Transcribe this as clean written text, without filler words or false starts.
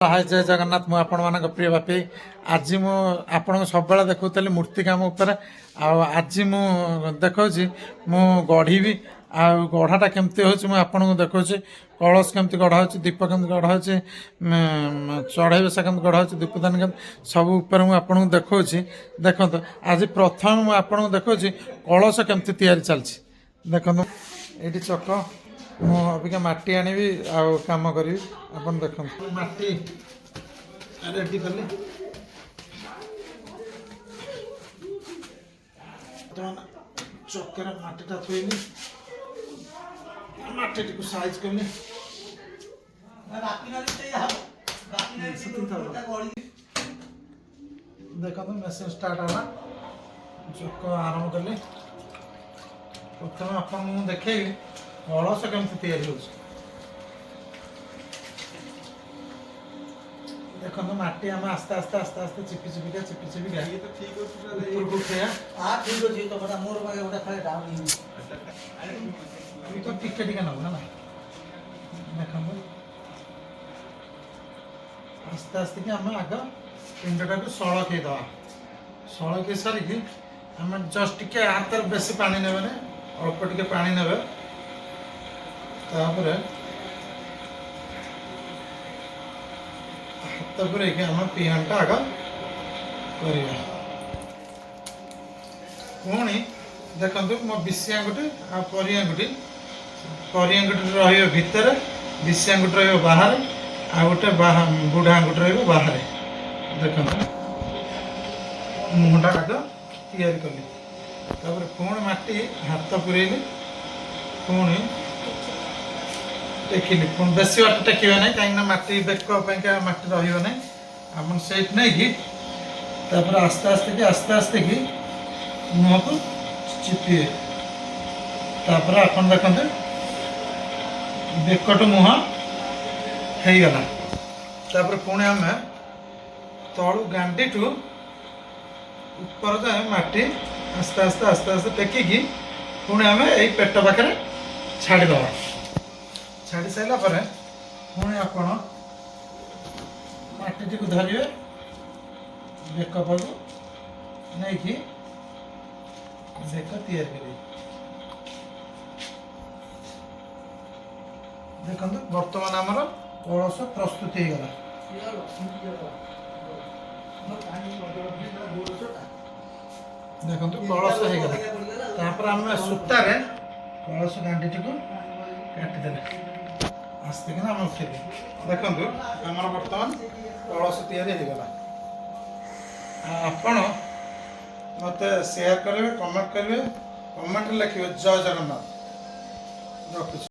हाय जय जगन्नाथ मु आपण मान प्रिय बापी आज मु आपण सब देखुली मूर्ति काम उपर आज मु देखा मु गढ़ी आ गढ़ाटा केमती हो आपन को देखा कलश केमती गढ़ा हो दीप केमती गढ़ा हो चढ़ई बेसा केमती गढ़ा हो दीपदान केमती सब उपर मुझे देखा देखो आज प्रथम मुझे देखा कलश केमती तैयारी चलती देखो ये चक मु अबिका माटी आनी काम करी अपन देख माटी रेडी कली चक्कर माटीटा थोली माटी को साइज कली देख मेसीन स्टार्ट है चक आरंभ कली प्रथम आपन देखे कलश केमती तैयारी हो देखो माटी आम आस्ते आस्ते आस्ते आस्ते चिपी चिपिका ऊपर को उठे ठीक अच्छे तो बड़ा मोर भाई गोटे खाली डाउन तो टिके टिके नब ना देखो आस्ते आस्ते कि आम आग पिंडटा को सड़क सड़क सारिकी आम जस्ट टिके हाथ बेसी पानी ने अल्प टिके पानी ने तापर हाथ पूरे आम पिहानटा आग कर पुणी देखो मो विशी आंगुठी आ परी आंगुठी भितर विशी आंगुठी बाहर आ गोटे बुढ़ा आंगुठी बाहर देखो मुहटा आग या कली पुणी माटी हाथ पुरेली पुणी टेकिली पुणी बेसी बाट टेकबे ना कहीं माटी बेक माटी रही आप से नहीं कि आस्ते आस्ते कि मुह को चिपे तापर आप देखते बेकट मुह होगला तापर पुणी आम तलू गांडी ठू ऊपर जाए माटी आस्ते आस्ते आस्ते आस्ते टेकिकी पुणी आम यही पेट पाखे छाड़ीद छाड़ी सारा पुणी आप माटी को धरिए बेक पड़ू नहीं कि बेक तैयार करेंगे देखो बर्तमान आमर कलश प्रस्तुत होगला देखो कलश होगला आम सूतार कलश गांडी को काटिदेले आस्ते कि आम उठे देखो आमर बर्तमान कलश तैयारी आपण मत शेयर करेंगे कमेंट करेंगे कमेंट लिखे जय जगन्नाथ रखुछ।